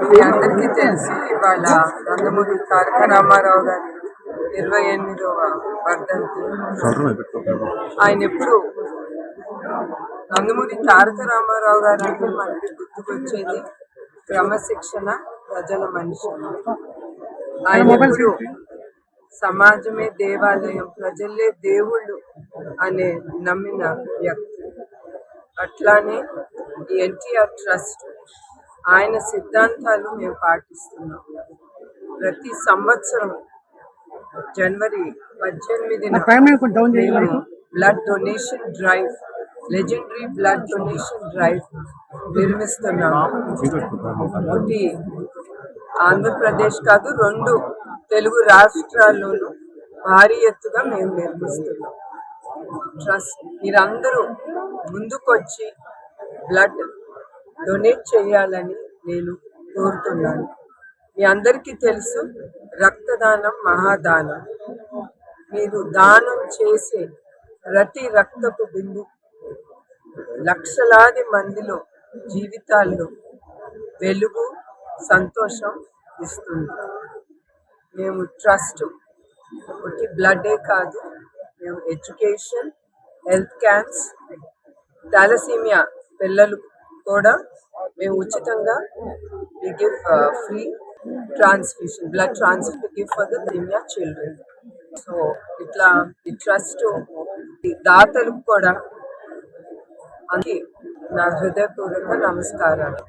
మీ అందరికీ తెలుసు ఇవాళ నందమూరి తారక రామారావు గారి 28వ వర్ధంతి. ఆయన ఎప్పుడు నందమూరి తారక రామారావు గారు అంటే మనకి గుర్తుకొచ్చేది క్రమశిక్షణ, ప్రజల మనిషి. ఆయన ఎప్పుడు సమాజమే దేవాలయం, ప్రజలే దేవుళ్ళు అనే నమ్మిన వ్యక్తి. అట్లానే ఈ ఎన్టీఆర్ ట్రస్ట్ ఆయన సిద్ధాంతాలు మేము పాటిస్తున్నాం. ప్రతి సంవత్సరం జనవరి 18న blood donation drive, legendary blood donation drive నిర్మిస్తున్నాము. ఒకటి ఆంధ్రప్రదేశ్ కాదు, 2 తెలుగు రాష్ట్రాల్లోనూ భారీ ఎత్తుగా మేము నిర్మిస్తున్నాం. ట్రస్ట్ మీరందరూ ముందుకొచ్చి బ్లడ్ డొనేట్ చేయాలని నేను కోరుతున్నాను. మీ అందరికీ తెలుసు, రక్తదానం మహాదానం. మీరు దానం చేసే ప్రతి రక్తపు బిందు లక్షలాది మందిలో జీవితాల్లో వెలుగు, సంతోషం ఇస్తుంది. మేము ట్రస్ట్ ఒకటి బ్లడ్డే కాదు, మేము ఎడ్యుకేషన్, హెల్త్ క్యాంప్స్, థాలసీమియా పిల్లలు కూడా మేము ఉచితంగా give free transfusion, blood transfusion give for the thalassaemia children. So ఇట్లా ఈ ట్రస్ట్ దాతలకు కూడా అందుకే నా హృదయపూర్వక నమస్కారాలు.